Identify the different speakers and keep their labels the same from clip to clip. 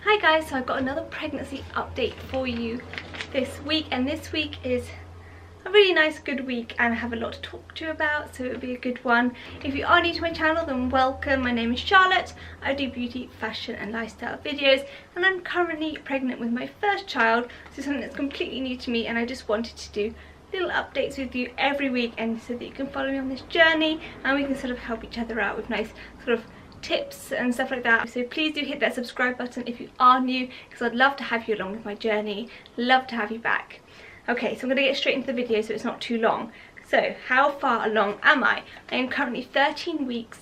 Speaker 1: Hi guys, so I've got another pregnancy update for you this week, and this week is a really nice good week and I have a lot to talk to you about, so it'll be a good one. If you are new to my channel, then welcome. My name is Charlotte. I do beauty, fashion and lifestyle videos, and I'm currently pregnant with my first child, so something that's completely new to me, and I just wanted to do little updates with you every week, and so that you can follow me on this journey and we can sort of help each other out with nice sort of tips and stuff like that. So please do hit that subscribe button if you are new, because I'd love to have you along with my journey. Love to have you back. Okay, so I'm going to get straight into the video so it's not too long. So how far along am I? I am currently 13 weeks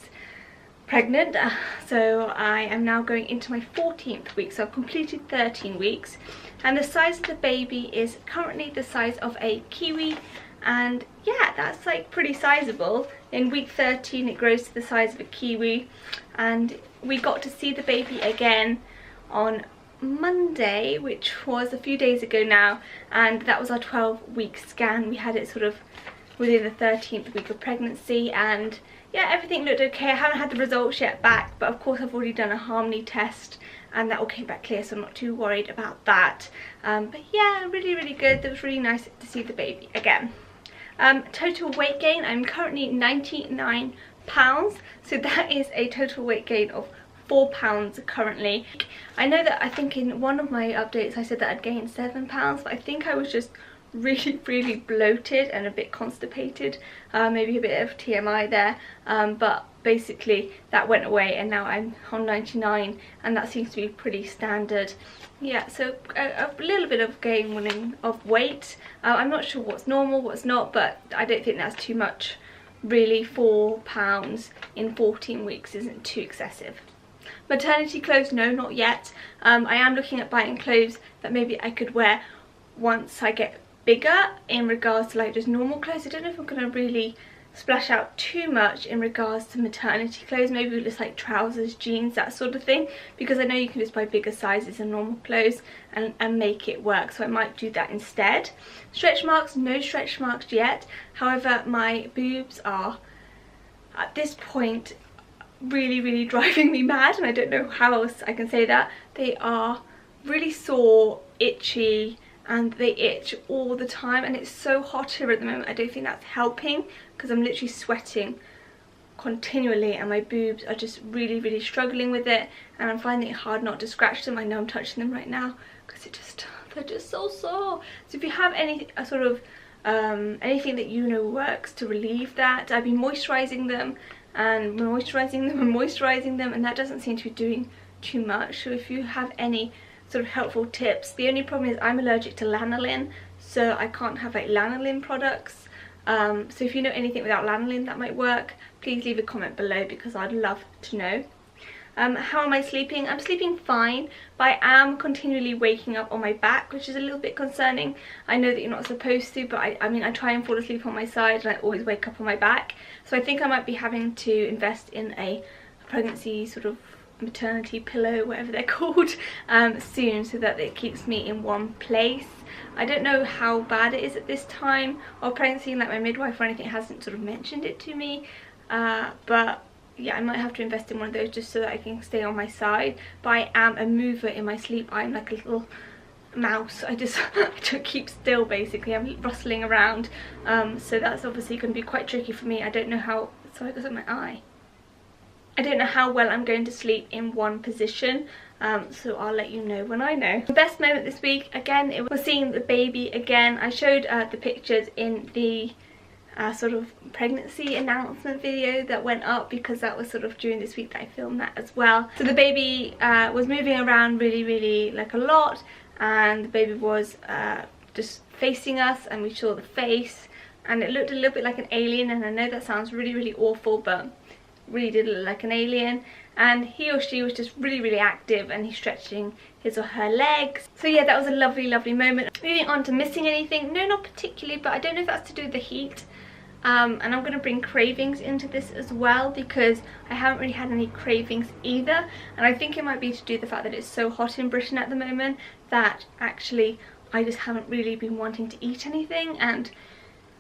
Speaker 1: pregnant, so I am now going into my 14th week, so I've completed 13 weeks, and the size of the baby is currently the size of a kiwi, and yeah, that's like pretty sizable. In week 13 it grows to the size of a kiwi, and we got to see the baby again on Monday, which was a few days ago now, and that was our 12-week scan. We had it sort of within the 13th week of pregnancy, and yeah, everything looked okay. I haven't had the results yet back, but of course I've already done a harmony test and that all came back clear, so I'm not too worried about that. But yeah, really good. It was really nice to see the baby again. Total weight gain, I'm currently 99 pounds, so that is a total weight gain of 4 pounds currently. I know that I think in one of my updates I said that I'd gained 7 pounds, but I think I was just really bloated and a bit constipated, maybe a bit of TMI there, but basically that went away and now I'm on 99, and that seems to be pretty standard. Yeah, so a little bit of gain of weight. I'm not sure what's normal, what's not, but I don't think that's too much really. 4 pounds in 14 weeks isn't too excessive. Maternity clothes, no, not yet. I am looking at buying clothes that maybe I could wear once I get bigger in regards to like just normal clothes. I don't know if I'm going to really splash out too much in regards to maternity clothes, maybe just like trousers, jeans, that sort of thing, because I know you can just buy bigger sizes and normal clothes and make it work, so I might do that instead. Stretch marks, no stretch marks yet. However, my boobs are at this point really driving me mad, and I don't know how else I can say that. They are really sore, itchy, and they itch all the time, and it's so hot here at the moment. I don't think that's helping because I'm literally sweating continually and my boobs are just really struggling with it, and I'm finding it hard not to scratch them. I know I'm touching them right now because they're just so sore. So if you have any sort of anything that you know works to relieve that, I've been moisturizing them and moisturizing them, and that doesn't seem to be doing too much. So if you have any sort of helpful tips. The only problem is I'm allergic to lanolin, so I can't have like lanolin products. So if you know anything without lanolin that might work, please leave a comment below because I'd love to know. How am I sleeping? I'm sleeping fine, but I am continually waking up on my back, which is a little bit concerning. I know that you're not supposed to, but I mean I try and fall asleep on my side and I always wake up on my back. So I think I might be having to invest in a pregnancy sort of maternity pillow, whatever they're called, soon, so that it keeps me in one place. I don't know how bad it is at this time of pregnancy, like my midwife or anything hasn't sort of mentioned it to me, but yeah, I might have to invest in one of those just so that I can stay on my side. But I am a mover in my sleep. I'm like a little mouse. I don't keep still basically. I'm rustling around, so that's obviously going to be quite tricky for me. I don't know how, sorry, I got in my eye. I don't know how well I'm going to sleep in one position, so I'll let you know when I know. The best moment this week, again, it was seeing the baby again. I showed the pictures in the sort of pregnancy announcement video that went up, because that was sort of during this week that I filmed that as well. So the baby was moving around really like a lot, and the baby was just facing us, and we saw the face, and it looked a little bit like an alien, and I know that sounds really awful, but really did look like an alien. And he or she was just really active, and he's stretching his or her legs. So yeah, that was a lovely moment. Moving on to missing anything, no, not particularly, but I don't know if that's to do with the heat, and I'm going to bring cravings into this as well, because I haven't really had any cravings either, and I think it might be to do with the fact that it's so hot in Britain at the moment that actually I just haven't really been wanting to eat anything, and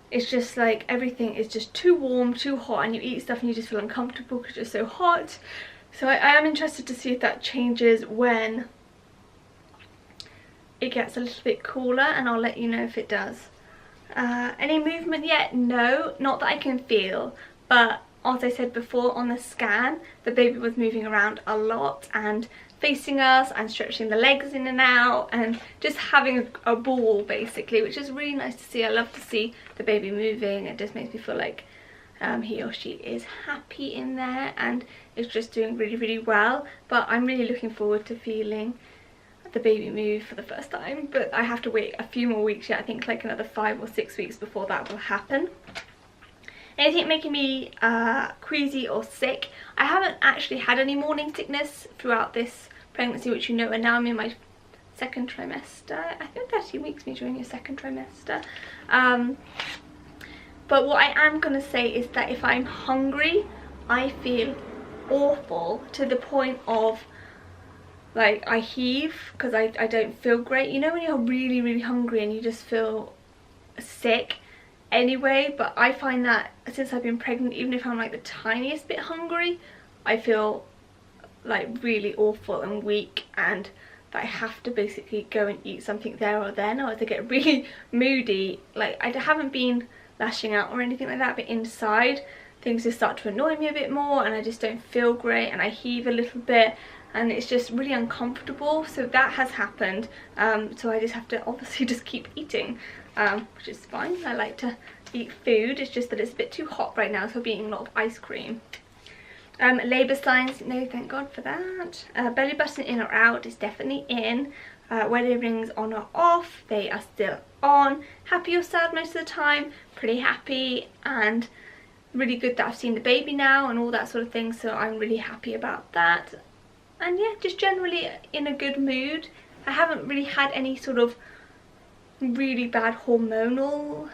Speaker 1: it's just like everything is just too warm, too hot, and you eat stuff and you just feel uncomfortable because it's so hot. So I am interested to see if that changes when it gets a little bit cooler, and I'll let you know if it does. Any movement yet? No, not that I can feel, but as I said before, on the scan the baby was moving around a lot and facing us and stretching the legs in and out and just having a ball basically, which is really nice to see. I love to see the baby moving. It just makes me feel like he or she is happy in there and is just doing really, really well. But I'm really looking forward to feeling the baby move for the first time, but I have to wait a few more weeks yet. I think like another 5 or 6 weeks before that will happen. Anything making me queasy or sick? I haven't actually had any morning sickness throughout this pregnancy, which you know, and now I'm in my second trimester. I think 13 weeks means you're in your second trimester. But what I am going to say is that if I'm hungry, I feel awful to the point of like I heave because I don't feel great. You know when you're really, really hungry and you just feel sick anyway? But I find that since I've been pregnant, even if I'm like the tiniest bit hungry, I feel like really awful and weak, and that I have to basically go and eat something there or then, or I get really moody. Like I haven't been lashing out or anything like that, but inside things just start to annoy me a bit more and I just don't feel great and I heave a little bit and it's just really uncomfortable. So that has happened. So I just have to obviously just keep eating, which is fine. I like to eat food. It's just that it's a bit too hot right now, so I'll be eating a lot of ice cream. Labour signs, no thank God for that. Belly button in or out is definitely in. Wedding rings on or off, they are still on. Happy or sad most of the time? Pretty happy, and really good that I've seen the baby now and all that sort of thing, so I'm really happy about that. And yeah, just generally in a good mood. I haven't really had any sort of really bad hormonal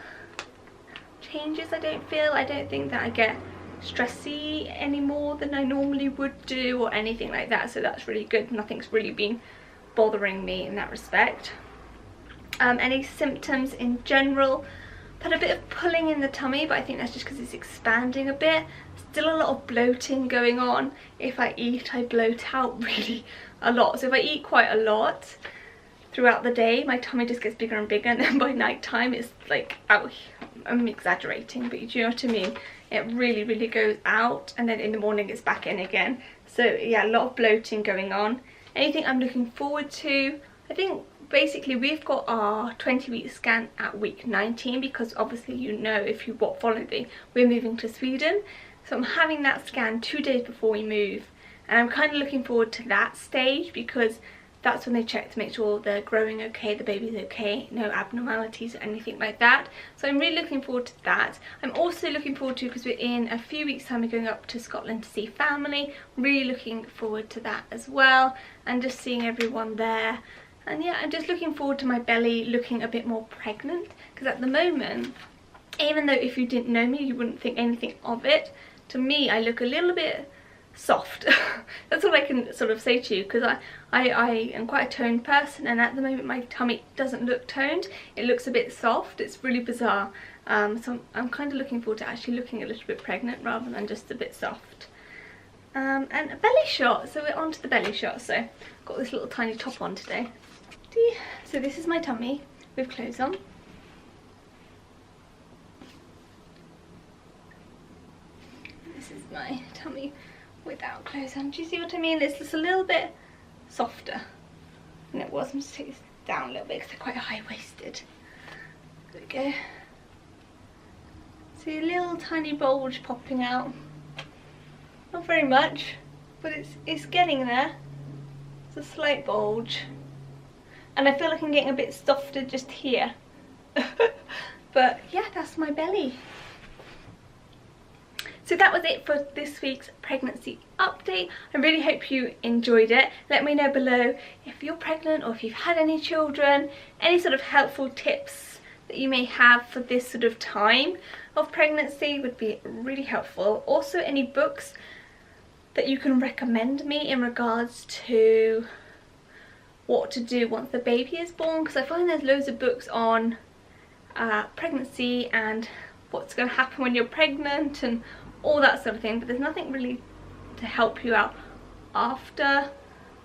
Speaker 1: changes, I don't feel. I don't think that I get stressy any more than I normally would do or anything like that, so that's really good. Nothing's really been bothering me in that respect. Any symptoms in general? I've had a bit of pulling in the tummy, but I think that's just because it's expanding a bit. Still a lot of bloating going on. If I eat, I bloat out really a lot. So if I eat quite a lot throughout the day, my tummy just gets bigger and bigger, and then by night time it's like out. I'm exaggerating, but you know what I mean. It really, really goes out, and then in the morning it's back in again. So yeah, a lot of bloating going on. Anything I'm looking forward to? I think basically we've got our 20-week scan at week 19 because obviously, you know, if you follow me, we're moving to Sweden. So I'm having that scan 2 days before we move, and I'm kind of looking forward to that stage because that's when they check to make sure they're growing okay, the baby's okay, no abnormalities or anything like that. So I'm really looking forward to that. I'm also looking forward to, because we're in a few weeks time, we're going up to Scotland to see family. Really looking forward to that as well, and just seeing everyone there. And yeah, I'm just looking forward to my belly looking a bit more pregnant, because at the moment, even though if you didn't know me you wouldn't think anything of it, to me I look a little bit soft. That's all I can sort of say to you, because I am quite a toned person, and at the moment my tummy doesn't look toned. It looks a bit soft. It's really bizarre. So I'm kind of looking forward to actually looking a little bit pregnant rather than just a bit soft. And a belly shot. So we're on to the belly shot. So I've got this little tiny top on today. So this is my tummy with clothes on. This is my tummy without clothes on. Do you see what I mean? It's just a little bit softer than it was. I'm just taking this down a little bit because they're quite high-waisted. There we go. See a little tiny bulge popping out. Not very much, but it's getting there. It's a slight bulge. And I feel like I'm getting a bit softer just here. But yeah, that's my belly. So that was it for this week's pregnancy update. I really hope you enjoyed it. Let me know below if you're pregnant or if you've had any children, any sort of helpful tips that you may have for this sort of time of pregnancy would be really helpful. Also, any books that you can recommend me in regards to what to do once the baby is born, because I find there's loads of books on pregnancy and what's going to happen when you're pregnant and all that sort of thing, but there's nothing really to help you out after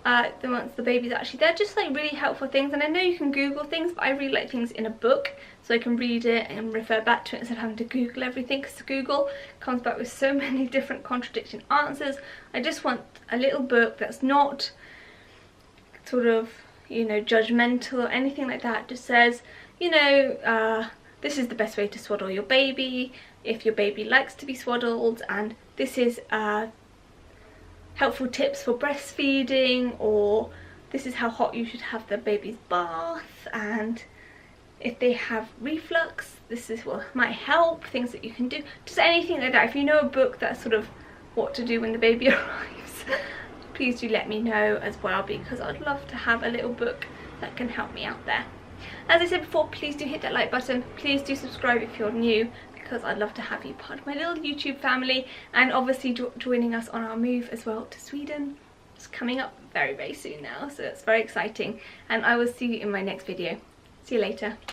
Speaker 1: once the baby's actually there. Just like really helpful things. And I know you can Google things, but I really like things in a book so I can read it and refer back to it instead of having to Google everything, because Google comes back with so many different contradicting answers. I just want a little book that's not sort of, you know, judgmental or anything like that. It just says, you know, this is the best way to swaddle your baby if your baby likes to be swaddled, and this is helpful tips for breastfeeding, or this is how hot you should have the baby's bath, and if they have reflux, this is what might help, things that you can do, just anything like that. If you know a book that's sort of what to do when the baby arrives, please do let me know as well, because I'd love to have a little book that can help me out there. As I said before, please do hit that like button, please do subscribe if you're new, because I'd love to have you part of my little YouTube family, and obviously joining us on our move as well to Sweden. It's coming up very, very soon now, so it's very exciting, and I will see you in my next video. See you later.